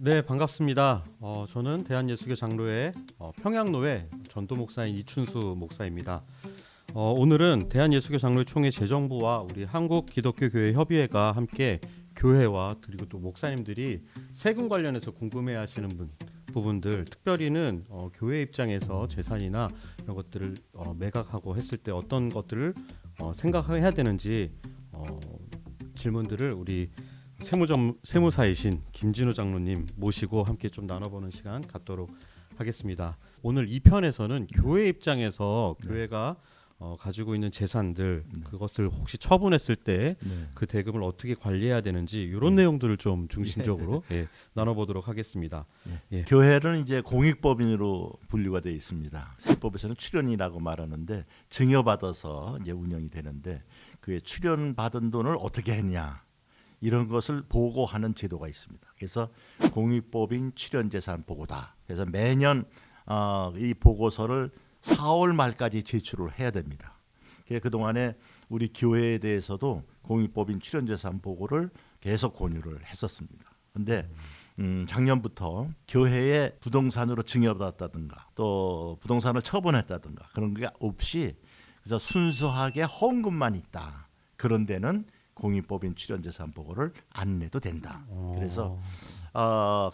네, 반갑습니다. 저는 대한예수교 장로회 평양노회 전도 목사인 이춘수 목사입니다. 오늘은 대한예수교 장로회 총회 재정부와 우리 한국기독교교회 협의회가 함께 교회와 그리고 또 목사님들이 세금 관련해서 궁금해하시는 부분들, 특별히는 교회 입장에서 재산이나 이런 것들을 매각하고 했을 때 어떤 것들을 생각해야 되는지 질문들을 우리 세무사이신 김진우 장로님 모시고 함께 좀 나눠보는 시간 갖도록 하겠습니다. 오늘 2편에서는 교회 입장에서 교회가 가지고 있는 재산들 그것을 혹시 처분했을 때 그 대금을 어떻게 관리해야 되는지 이런 내용들을 좀 중심적으로 나눠보도록 하겠습니다. 교회는 이제 공익법인으로 분류가 되어 있습니다. 세법에서는 출연이라고 말하는데 증여받아서 이제 운영이 되는데 그의 출연받은 돈을 어떻게 했냐 이런 것을 보고하는 제도가 있습니다. 그래서 공익법인 출연재산 보고다. 그래서 매년 이 보고서를 4월 말까지 제출을 해야 됩니다. 그동안에 우리 교회에 대해서도 공익법인 출연재산 보고를 계속 권유를 했었습니다. 그런데 작년부터 교회에 부동산으로 증여받았다든가 또 부동산을 처분했다든가 그런 게 없이 그래서 순수하게 헌금만 있다. 그런 데는 공익법인 출연재산 보고를 안 내도 된다. 그래서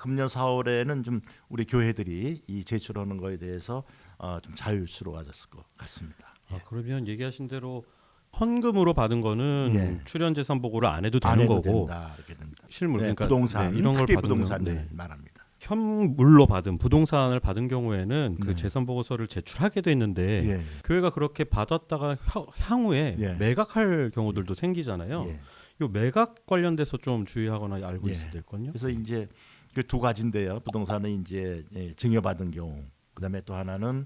금년 4월에는 좀 우리 교회들이 이 제출하는 거에 대해서 좀 자유스러워졌을 것 같습니다. 그러면 얘기하신 대로 헌금으로 받은 거는 출연재산 보고를 안 해도 되는 거고 된다, 이렇게 됩니다. 실물 그러니까 부동산 이런 걸 특히 받은 부동산을 말합니다. 현물로 받은 부동산을 받은 경우에는 그 재산 보고서를 제출하게 돼 있는데 교회가 그렇게 받았다가 향후에 매각할 경우들도 생기잖아요. 요 매각 관련돼서 좀 주의하거나 알고 있어야 될 건요. 그래서 이제 그 두 가지인데요. 부동산은 이제 증여받은 경우, 그다음에 또 하나는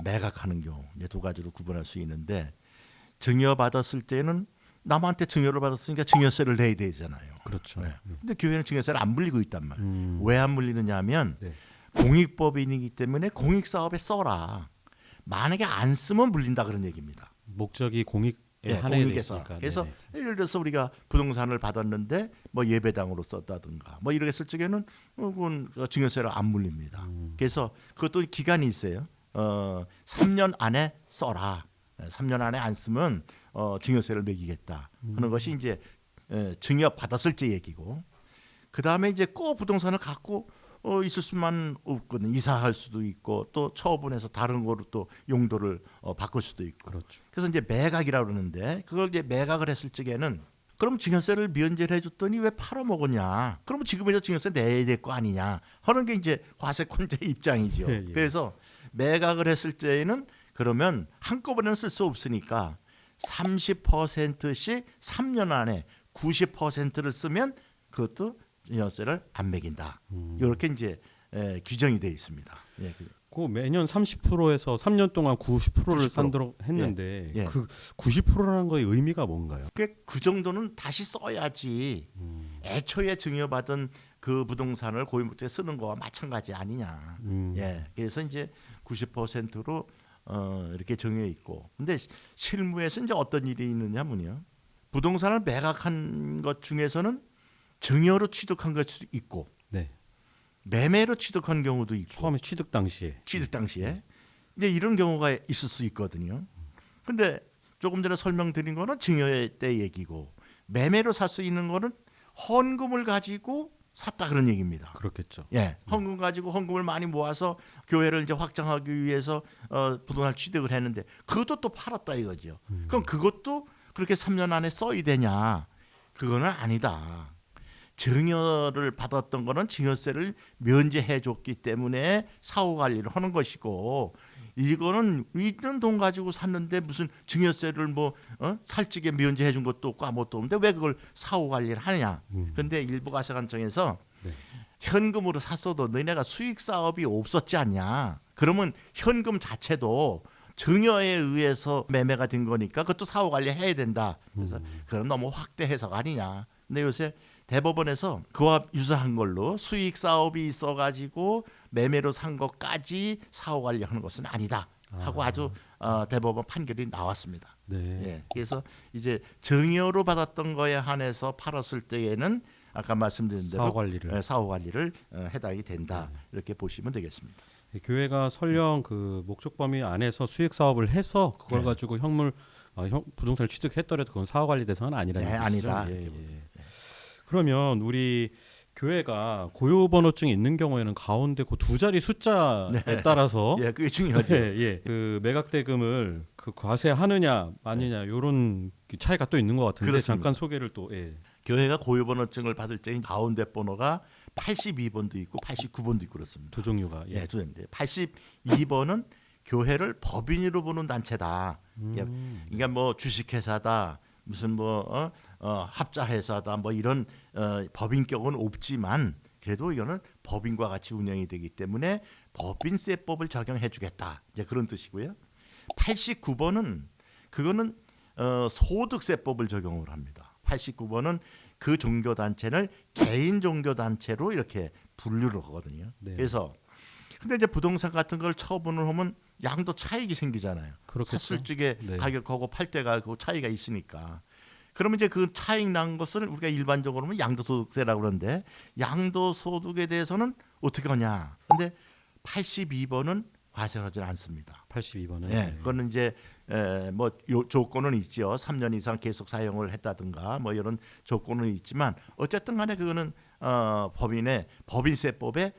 매각하는 경우, 이제 두 가지로 구분할 수 있는데 증여받았을 때는 남한테 증여를 받았으니까 증여세를 내야 되잖아요. 그렇죠. 근데 교회는 증여세를 안 물리고 있단 말이에요. 왜 안 물리느냐 하면 공익법인이기 때문에 공익사업에 써라. 만약에 안 쓰면 물린다 그런 얘기입니다. 목적이 공익에 한해돼 공익에 있으니까. 그래서 예를 들어서 우리가 부동산을 받았는데 뭐 예배당으로 썼다든가 뭐 이렇게 쓸 적에는 그건 증여세를 안 물립니다. 그래서 그것도 기간이 있어요. 3년 안에 써라. 3년 안에 안 쓰면 증여세를 매기겠다 하는 것이 이제 증여 받았을 때 얘기고, 그 다음에 이제 꼭 부동산을 갖고 있을 수만 없거든. 이사할 수도 있고 또 처분해서 다른 거로 또 용도를 바꿀 수도 있고. 그렇죠. 그래서 이제 매각이라고 그러는데 그걸 이제 매각을 했을 적에는 그럼 증여세를 면제를 해줬더니 왜 팔아먹었냐? 그럼 지금이라도 증여세 내야 될 거 아니냐? 하는 게 이제 과세권자의 입장이죠. 그래서 매각을 했을 때에는 그러면 한꺼번에는 쓸 수 없으니까 30%씩 3년 안에 90%를 쓰면 그것도 증여세를 안 매긴다. 이렇게 이제 규정이 되어 있습니다. 그 매년 30%에서 3년 동안 90%를 산도록 했는데 그 90%라는 거의 의미가 뭔가요? 그 정도는 다시 써야지. 애초에 증여받은 그 부동산을 고위목적에 쓰는 거와 마찬가지 아니냐. 그래서 이제 90%로 이렇게 정해 있고, 근데 실무에서 이제 어떤 일이 있느냐면요, 부동산을 매각한 것 중에서는 증여로 취득한 것도 있고, 매매로 취득한 경우도 있고, 처음에 취득 당시에 이제 이런 경우가 있을 수 있거든요. 근데 조금 전에 설명드린 거는 증여 때 얘기고, 매매로 살 수 있는 거는 헌금을 가지고 샀다 그런 얘기입니다. 그렇겠죠. 헌금 가지고 헌금을 많이 모아서 교회를 이제 확장하기 위해서 부동산 취득을 했는데 그것도 또 팔았다 이거죠. 그럼 그것도 그렇게 3년 안에 써야 되냐? 그거는 아니다. 증여를 받았던 거는 증여세를 면제해 줬기 때문에 사후 관리를 하는 것이고, 이거는 있는 돈 가지고 샀는데 무슨 증여세를 살찌게 면제해 준 것도 없고 아무것도 없는데 왜 그걸 사후 관리를 하느냐. 그런데 일부 가세관청에서 현금으로 샀어도 너네가 수익 사업이 없었지 않냐. 그러면 현금 자체도 증여에 의해서 매매가 된 거니까 그것도 사후 관리해야 된다. 그래서 그건 너무 확대 해석 아니냐. 근데 요새 대법원에서 그와 유사한 걸로 수익 사업이 있어가지고 매매로 산 것까지 사후 관리하는 것은 아니다 하고 아주 대법원 판결이 나왔습니다. 그래서 이제 증여로 받았던 거에 한해서 팔았을 때에는 아까 말씀드린 대로 사후 관리를 해당이 된다. 이렇게 보시면 되겠습니다. 교회가 설령 그 목적 범위 안에서 수익 사업을 해서 그걸 네. 가지고 부동산을 취득했더라도 그건 사후 관리 대상은 아니라는 네, 뜻이죠. 아니다. 그러면 우리 교회가 고유번호증이 있는 경우에는 가운데 그 두 자리 숫자에 따라서 그게 중요하죠. 그 매각 대금을 그 과세하느냐 마느냐 이런 차이가 또 있는 것 같은데 그렇습니다. 잠깐 소개를 또 교회가 고유번호증을 받을 때 가운데 번호가 82번도 있고 89번도 있고 그렇습니다. 두 종류가 두 종류인데 82번은 교회를 법인으로 보는 단체다. 그러니까 뭐 주식회사다, 무슨 뭐 합자회사다, 뭐 이런 법인격은 없지만 그래도 이거는 법인과 같이 운영이 되기 때문에 법인세법을 적용해주겠다. 이제 그런 뜻이고요. 89번은 그거는 소득세법을 적용을 합니다. 89번은 그 종교 단체를 개인 종교 단체로 이렇게 분류를 하거든요. 네. 그래서 근데 이제 부동산 같은 걸 처분을 하면 양도 차익이 생기잖아요. 그렇겠죠. 샀을 적에 네. 가격하고 팔 때가 그 차이가 있으니까. 그러면 이제 그 차익 난 것을 우리가 일반적으로는 양도소득세라고 그러는데 양도소득에 대해서는 어떻게 하냐. 근데 82번은 과세하지 않습니다. 82번은 그거는 이제 뭐 조건은 있죠. 3년 이상 계속 사용을 했다든가 뭐 이런 조건은 있지만 어쨌든 간에 그거는 법인의 법인세법에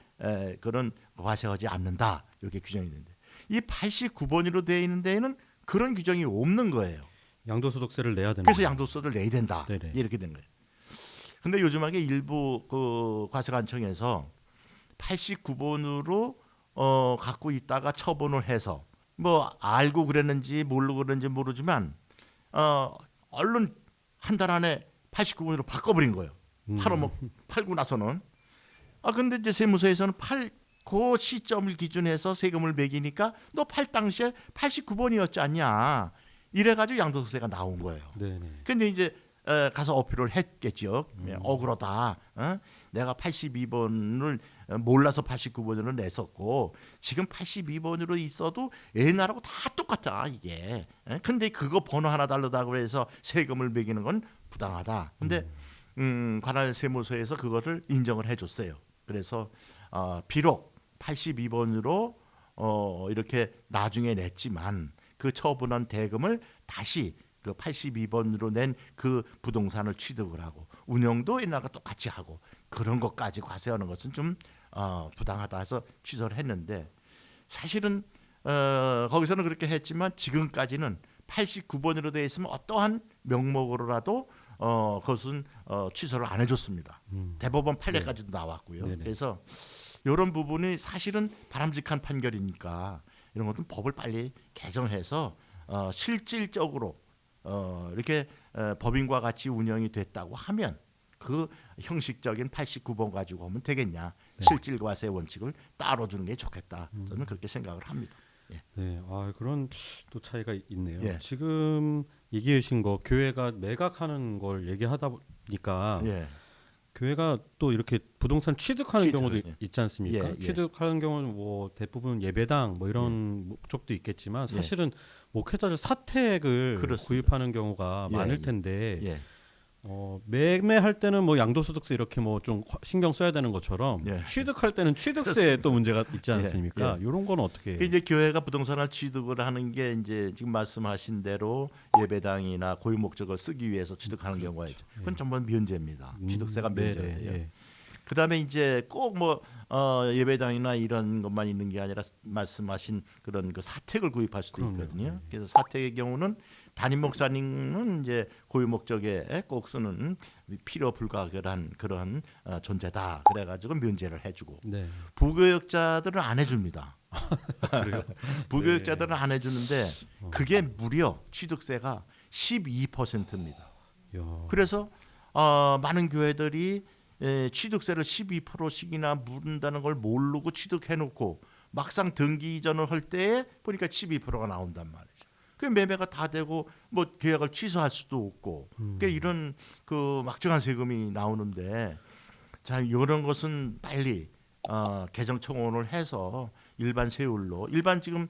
그런 과세하지 않는다. 이렇게 규정이 되는데 이 89번으로 되어 있는 데에는 그런 규정이 없는 거예요. 양도소득세를 내야 된다. 그래서 양도세를 내야 된다. 네네. 이렇게 된 거예요. 근데 요즘하게 일부 그 과세관청에서 89번으로 갖고 있다가 처분을 해서 뭐 알고 그랬는지 모르고 그랬는지 모르지만 얼른 한 달 안에 89번으로 바꿔버린 거예요. 팔고 나서는 근데 이제 세무서에서는 그 시점을 기준해서 세금을 매기니까 너 팔 당시에 89번이었지 않냐 이래가지고 양도소득세가 나온 거예요. 네네. 근데 이제 가서 어필을 했겠죠. 억울하다. 내가 82번을 몰라서 89번으로 냈었고 지금 82번으로 있어도 옛날하고 다 똑같아 이게. 근데 그거 번호 하나 다르다고 해서 세금을 매기는 건 부당하다. 근데 관할 세무서에서 그거를 인정을 해줬어요. 그래서 비록 82번으로 이렇게 나중에 냈지만 그 처분한 대금을 다시 그 82번으로 낸 그 부동산을 취득을 하고 운영도 옛날과 똑같이 하고 그런 것까지 과세하는 것은 좀 부당하다 해서 취소를 했는데 사실은 거기서는 그렇게 했지만 지금까지는 89번으로 되어 있으면 어떠한 명목으로라도 그것은 취소를 안 해줬습니다. 대법원 판례까지도 나왔고요. 네네. 그래서 이런 부분이 사실은 바람직한 판결이니까 이런 것은 법을 빨리 개정해서 실질적으로 이렇게 법인과 같이 운영이 됐다고 하면 그 형식적인 89번 가지고 오면 되겠냐. 실질과세 원칙을 따로 주는 게 좋겠다. 저는 그렇게 생각을 합니다. 네, 그런 또 차이가 있네요. 예. 지금 얘기해 주신 거 교회가 매각하는 걸 얘기하다 보니까 교회가 또 이렇게 부동산 취득하는 경우도 있지 않습니까? 취득하는 경우는 뭐 대부분 예배당 뭐 이런 목적도 있겠지만 사실은 목회자들 사택을 그렇습니다. 구입하는 경우가 예, 많을 예. 텐데 예. 매매할 때는 뭐 양도소득세 이렇게 뭐 좀 신경 써야 되는 것처럼 취득할 때는 취득세 또 문제가 있지 않습니까? 이런 건 어떻게? 이제 교회가 부동산을 취득을 하는 게 이제 지금 말씀하신 대로 예배당이나 고유 목적을 쓰기 위해서 취득하는 경우가 있죠. 그건 전부 면제입니다. 취득세가 면제가 돼요. 그다음에 이제 꼭 뭐 예배당이나 이런 것만 있는 게 아니라 말씀하신 그런 그 사택을 구입할 수도 있거든요. 그래서 사택의 경우는 담임 목사님은 이제 고유 목적에 꼭 쓰는 필요 불가결한 그런 존재다. 그래가지고 면제를 해주고 부교역자들은 안 해줍니다. 부교역자들은 안 해주는데 그게 무려 취득세가 12%입니다. 그래서 많은 교회들이 취득세를 12%씩이나 물은다는 걸 모르고 취득해놓고 막상 등기 이전을 할 때에 보니까 12%가 나온단 말이죠. 그 매매가 다 되고 뭐 계약을 취소할 수도 없고 그러니까 이런 그 막중한 세금이 나오는데 자 이런 것은 빨리 개정 청원을 해서 일반 세율로 일반 지금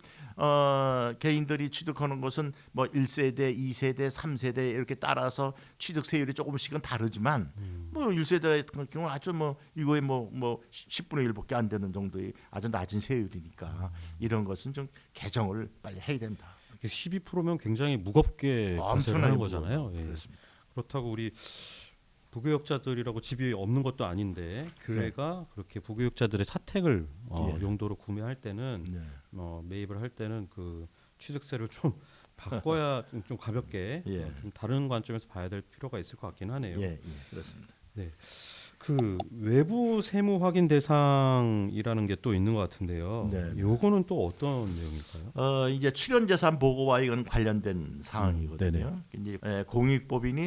개인들이 취득하는 것은 뭐 1세대, 2세대, 3세대 이렇게 따라서 취득 세율이 조금씩은 다르지만 뭐 1세대 같은 경우는 아주 뭐 이거에 뭐 10분의 1밖에 안 되는 정도의 아주 낮은 세율이니까 이런 것은 좀 개정을 빨리 해야 된다. 12%면 굉장히 무겁게 과세를 하는 거잖아요. 예. 그렇습니다. 그렇다고 우리 부교역자들이라고 집이 없는 것도 아닌데 교회가 그렇게 부교역자들의 사택을 예. 용도로 구매할 때는 네. 매입을 할 때는 그 취득세를 좀 바꿔야 좀 가볍게 예. 좀 다른 관점에서 봐야 될 필요가 있을 것 같긴 하네요. 예, 그렇습니다. 그 외부 세무 확인 대상이라는 게 또 있는 것 같은데요. 네. 요거는 또 어떤 내용일까요? 이제 출연재산 보고와 이건 관련된 사항이거든요. 이제 공익법인이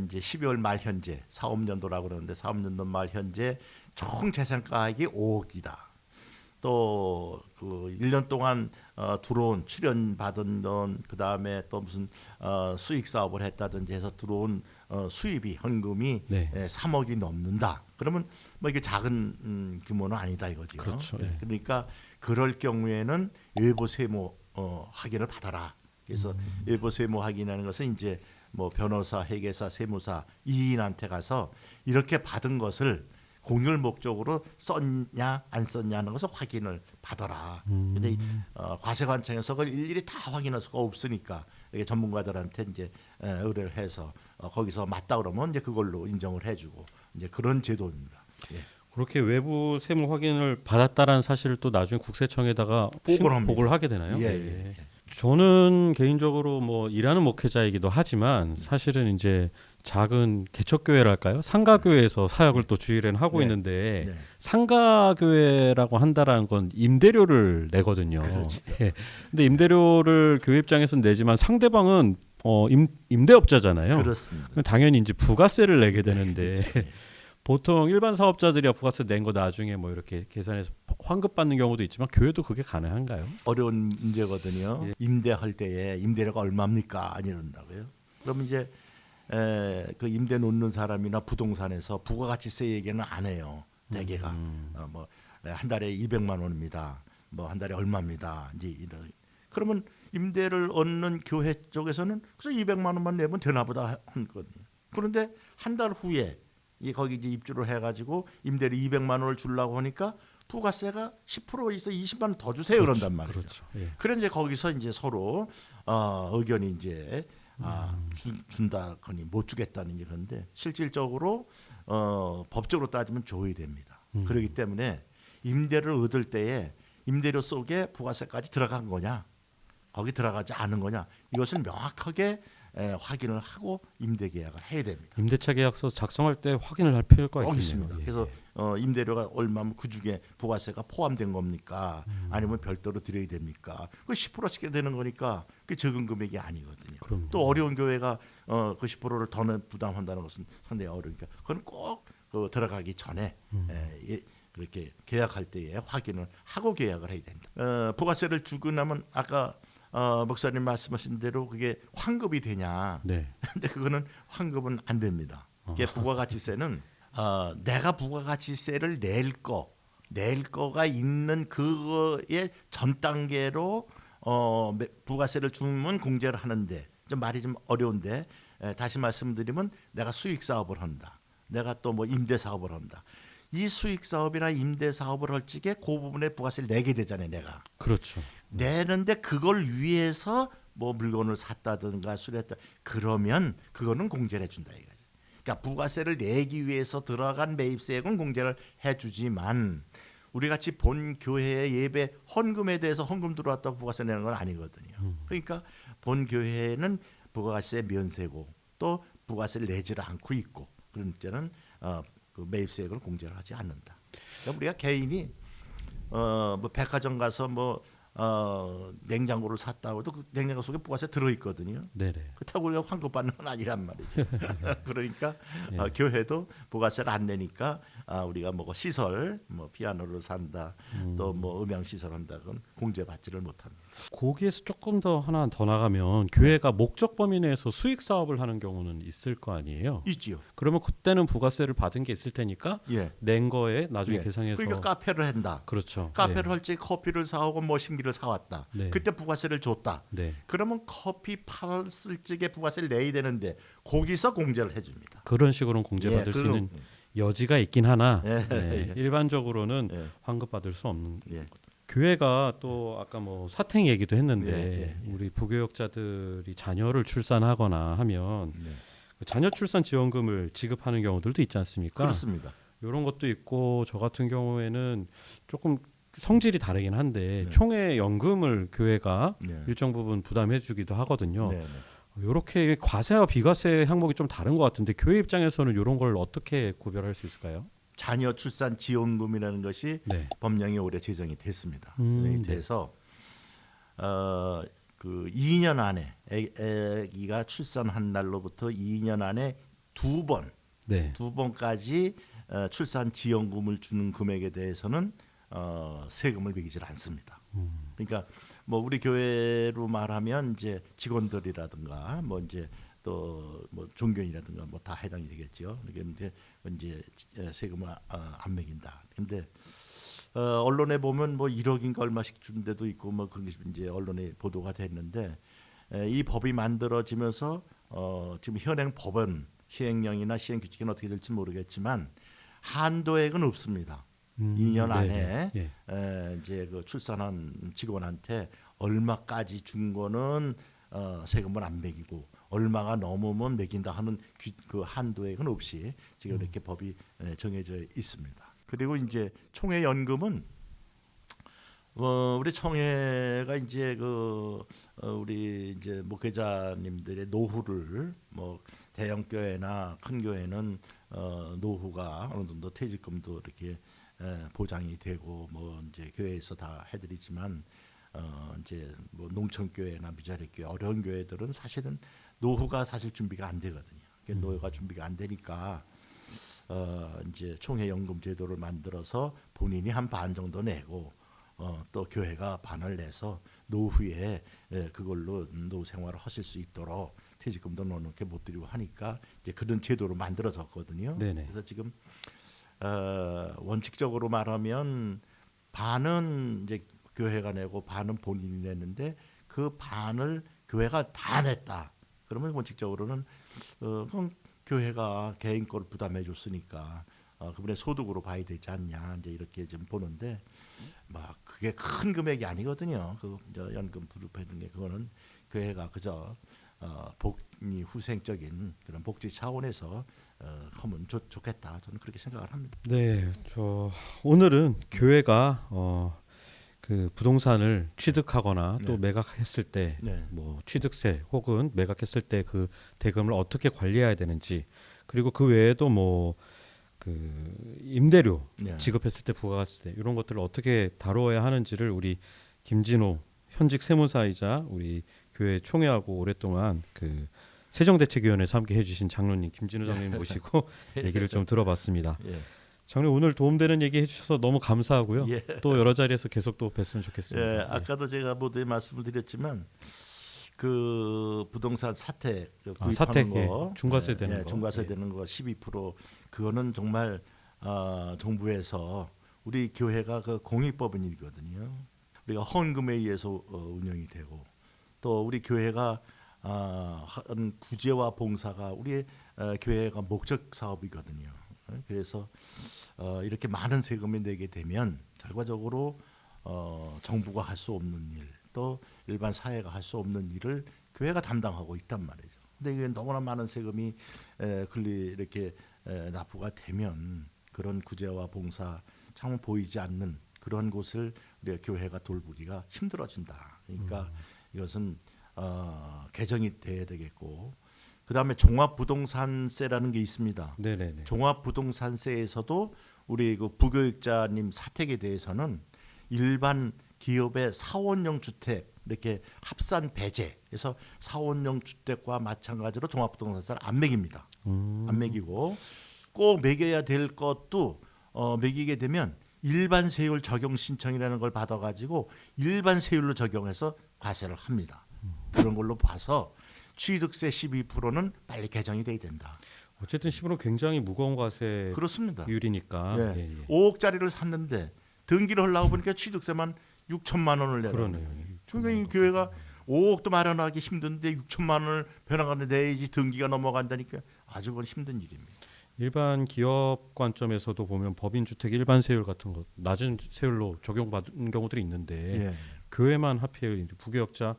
이제 12월 말 현재 사업년도라고 그러는데 사업년도 말 현재 총 재산가액이 5억이다. 또 그 1년 동안 들어온 출연 받은 돈 그다음에 또 무슨 수익 사업을 했다든지 해서 들어온 수입이 현금이 네. 3억이 넘는다. 그러면 뭐 이게 작은 규모는 아니다 이거죠. 그렇죠. 예. 그러니까 그럴 경우에는 외부 세무 확인을 받아라. 그래서 외부 세무 확인하는 것은 이제 뭐 변호사, 회계사, 세무사 이인한테 가서 이렇게 받은 것을 공유를 목적으로 썼냐 안 썼냐는 것을 확인을 받아라. 근데 과세관청에서 그걸 일일이 다 확인할 수가 없으니까 이게 전문가들한테 이제 의뢰를 해서 거기서 맞다 그러면 이제 그걸로 인정을 해주고 이제 그런 제도입니다. 예. 그렇게 외부 세무 확인을 받았다라는 사실을 또 나중에 국세청에다가 보고를 합니다. 보고를 하게 되나요? 예. 저는 개인적으로 뭐 일하는 목회자이기도 하지만 사실은 이제 작은 개척교회랄까요? 상가교회에서 사역을 또 주일에는 하고 네. 있는데 네. 상가교회라고 한다라는 건 임대료를 내거든요. 그렇지. 예. 근데 임대료를 교회 입장에서는 내지만 상대방은 임대업자잖아요. 그렇습니다. 그럼 당연히 이제 부가세를 내게 되는데 그렇죠. 보통 일반 사업자들이 부가세 낸 거 나중에 뭐 이렇게 계산해서 환급 받는 경우도 있지만 교회도 그게 가능한가요? 어려운 문제거든요. 예. 임대할 때에 임대료가 얼마입니까? 안 이런다고요. 그럼 이제 그 임대 놓는 사람이나 부동산에서 부가가치세 얘기는 안 해요. 대개가 뭐 한 달에 200만 원입니다. 뭐 한 달에 얼마입니다. 이제 이런. 그러면 임대를 얻는 교회 쪽에서는 그래서 200만 원만 내면 되나 보다 한 거거든요. 그런데 한 달 후에 거기 이제 입주를 해가지고 임대료 200만 원을 주려고 하니까 부가세가 10%에서 20만 원 더 주세요 그런단 말이죠. 그렇죠. 예. 그래 이제 거기서 이제 서로 의견이 이제 준다거니 못 주겠다는 이런데 실질적으로 법적으로 따지면 조회이 됩니다. 그렇기 때문에 임대를 얻을 때에 임대료 속에 부가세까지 들어간 거냐, 거기 들어가지 않은 거냐 이것을 명확하게 확인을 하고 임대 계약을 해야 됩니다. 임대차 계약서 작성할 때 확인을 할 필요가 있겠네요. 있습니다. 예. 그래서 임대료가 얼마면 그 중에 부가세가 포함된 겁니까? 아니면 별도로 드려야 됩니까? 그 10%씩 되는 거니까 그 적은 금액이 아니거든요. 그럼요. 또 어려운 교회가 그 10%를 더 부담한다는 것은 상당히 어려우니까 그건 꼭 들어가기 전에 그렇게 계약할 때에 확인을 하고 계약을 해야 된다. 부가세를 주고 나면 아까 목사님 말씀하신 대로 그게 환급이 되냐? 네. 근데 그거는 환급은 안 됩니다. 이게 부가가치세는 내가 부가가치세를 낼 거가 있는 그거의 전 단계로 부가세를 주면 공제를 하는데 좀 말이 좀 어려운데 다시 말씀드리면 내가 수익 사업을 한다. 내가 또 뭐 임대 사업을 한다. 이 수익 사업이나 임대 사업을 할 적에 그 부분에 부가세를 내게 되잖아요, 내가. 그렇죠. 내는데 그걸 위해서 뭐 물건을 샀다든가 수리했다 그러면 그거는 공제를 해준다 이거지. 그러니까 부가세를 내기 위해서 들어간 매입세액은 공제를 해주지만 우리 같이 본 교회의 예배 헌금에 대해서 헌금 들어왔다고 부가세 내는 건 아니거든요. 그러니까 본 교회는 부가세 면세고 또 부가세를 내지를 않고 있고 그런 때는 그 매입세액을 공제를 하지 않는다. 그러니까 우리가 개인이 뭐 백화점 가서 뭐 냉장고를 샀다고 해도 그 냉장고 속에 부가세 들어 있거든요. 네네. 그렇다고 우리가 환급 받는 건 아니란 말이죠. 그러니까 예. 교회도 부가세를 안 내니까 우리가 뭐 시설, 뭐 피아노를 산다, 또 뭐 음향 시설 한다, 그건 공제받지를 못합니다. 거기에서 조금 더 하나 더 나가면 교회가 목적 범위 내에서 수익 사업을 하는 경우는 있을 거 아니에요. 있지요. 그러면 그때는 부가세를 받은 게 있을 테니까 예. 낸 거에 나중에 예. 계상해서 그러니까 카페를 한다. 그렇죠. 카페를 네. 할 때 커피를 사오고 머신기를 사왔다. 네. 그때 부가세를 줬다. 네. 그러면 커피 팔았을 적에 부가세를 내야 되는데 거기서 공제를 해줍니다. 그런 식으로는 공제받을 수 있는 여지가 있긴 하나 예. 네. 일반적으로는 예. 환급받을 수 없는. 예. 교회가 또 아까 뭐 사택 얘기도 했는데 예. 우리 부교역자들이 자녀를 출산하거나 하면 네. 그 자녀 출산 지원금을 지급하는 경우들도 있지 않습니까? 그렇습니다. 이런 것도 있고 저 같은 경우에는 조금 성질이 다르긴 한데 네. 총회 연금을 교회가 네. 일정 부분 부담해주기도 하거든요. 네. 이렇게 과세와 비과세 항목이 좀 다른 것 같은데 교회 입장에서는 이런 걸 어떻게 구별할 수 있을까요? 자녀 출산 지원금이라는 것이 네. 법령이 올해 제정이 됐습니다. 네. 돼서 그 2년 안에 아기가 출산한 날로부터 2년 안에 두 번까지 출산 지원금을 주는 금액에 대해서는 세금을 매기질 않습니다. 그러니까 뭐 우리 교회로 말하면 이제 직원들이라든가 뭐 이제 또 뭐 종교인이라든가 뭐 다 해당이 되겠죠. 그런데 이제 세금을 안 매긴다. 근데 언론에 보면 뭐 1억인가 얼마씩 준 데도 있고 뭐 그런 게 이제 언론에 보도가 됐는데 이 법이 만들어지면서 지금 현행 법은 시행령이나 시행 규칙은 어떻게 될지 모르겠지만 한도액은 없습니다. 2년 안에 이제 그 출산한 직원한테 얼마까지 준 거는 세금을 안 매기고 얼마가 넘으면 매긴다 하는 그 한도액은 없이 지금 이렇게 법이 정해져 있습니다. 그리고 이제 총회 연금은 우리 총회가 이제 우리 이제 목회자님들의 노후를 뭐 대형 교회나 큰 교회는 노후가 어느 정도 퇴직금도 이렇게 보장이 되고 뭐 이제 교회에서 다 해드리지만 이제 뭐 농촌 교회나 미자립 교회 어려운 교회들은 사실은 노후가 사실 준비가 안 되거든요. 노후가 준비가 안 되니까 이제 총회 연금 제도를 만들어서 본인이 한 반 정도 내고 또 교회가 반을 내서 노후에 그걸로 노후 생활을 하실 수 있도록 퇴직금도 넣어놓게 못 드리고 하니까 이제 그런 제도로 만들어졌거든요. 네네. 그래서 지금 원칙적으로 말하면 반은 이제 교회가 내고 반은 본인이 냈는데 그 반을 교회가 다 냈다. 그러면 원칙적으로는 그럼 교회가 개인 거를 부담해 줬으니까 그분의 소득으로 봐야 되지 않냐 이제 이렇게 좀 보는데 막 그게 큰 금액이 아니거든요. 그 연금 부르패는 게 그거는 교회가 그저 복리 후생적인 그런 복지 차원에서 하면 좋겠다. 저는 그렇게 생각을 합니다. 네, 저 오늘은 교회가 그 부동산을 취득하거나 또 매각했을 때 뭐 취득세 혹은 매각했을 때 그 대금을 어떻게 관리해야 되는지 그리고 그 외에도 뭐 그 임대료 지급했을 때 부가세 이런 것들을 어떻게 다루어야 하는지를 우리 김진호 현직 세무사이자 우리 교회 총회하고 오랫동안 그 세정대책위원회에서 함께 해주신 장로님 김진호 장로님 모시고 얘기를 좀 들어봤습니다. 장로님 오늘 도움되는 얘기 해주셔서 너무 감사하고요. 또 여러 자리에서 계속 또 뵀으면 좋겠습니다. 아까도 제가 모두에 말씀을 드렸지만 그 부동산 사택 구입하는 사택, 거 중과세 되는 거, 중과세 되는 거 12% 그거는 정말 정부에서 우리 교회가 그 공익법인이거든요. 우리가 헌금에 의해서 운영이 되고 또 우리 교회가 한 구제와 봉사가 우리 교회가 목적 사업이거든요. 그래서 이렇게 많은 세금을 내게 되면 결과적으로 정부가 할 수 없는 일, 또 일반 사회가 할 수 없는 일을 교회가 담당하고 있단 말이죠. 근데 이게 너무나 많은 세금이 이렇게 납부가 되면 그런 구제와 봉사 참 보이지 않는 그런 곳을 우리가 교회가 돌보기가 힘들어진다. 그러니까 이것은 개정이 돼야 되겠고 그다음에 종합부동산세라는 게 있습니다. 네네네. 종합부동산세에서도 우리 그 부교육자님 사택에 대해서는 일반 기업의 사원용 주택 이렇게 합산 배제해서 사원용 주택과 마찬가지로 종합부동산세를 안 매깁니다. 안 매기고 꼭 매겨야 될 것도 매기게 되면 일반 세율 적용 신청이라는 걸 받아가지고 일반 세율로 적용해서 과세를 합니다. 그런 걸로 봐서 취득세 12%는 빨리 개정이 돼야 된다. 어쨌든 10으로 굉장히 무거운 과세 그렇습니다. 비율이니까. 예. 예, 예. 5억짜리를 샀는데 등기를 하려고 보니까 취득세만 6천만 원을 내라. 그러네요. 그러니까 이 교회가 5억도 마련하기 힘든데 6천만 원을 변화가는 내야지 등기가 넘어간다니까 아주 그건 힘든 일입니다. 일반 기업 관점에서도 보면 법인 주택 일반 세율 같은 거 낮은 세율로 적용받은 경우들이 있는데 예. 교회만 하필 이제 부교역자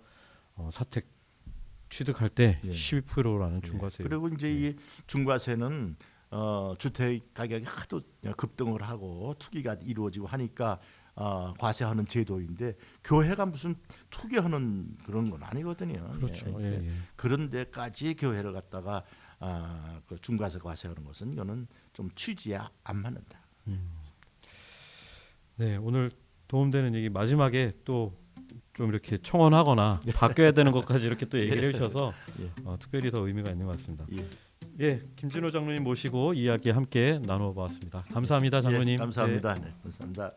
사택 취득할 때 예. 12%라는 중과세. 그리고 이제 이 중과세는 주택 가격이 하도 급등을 하고 투기가 이루어지고 하니까 과세하는 제도인데 교회가 무슨 투기하는 그런 건 아니거든요. 그렇죠. 예. 예, 예. 그런 데까지 교회를 갖다가 그 중과세 과세하는 것은 이거는 좀 취지에 안 맞는다. 네, 오늘 도움되는 얘기 마지막에 또 좀 이렇게 청원하거나 바뀌어야 되는 것까지 이렇게 또 얘기를 해주셔서 예. 특별히 더 의미가 있는 것 같습니다. 예. 예, 김진호 장로님 모시고 이야기 함께 나눠 보았습니다. 감사합니다, 장로님. 예, 감사합니다. 네, 감사합니다.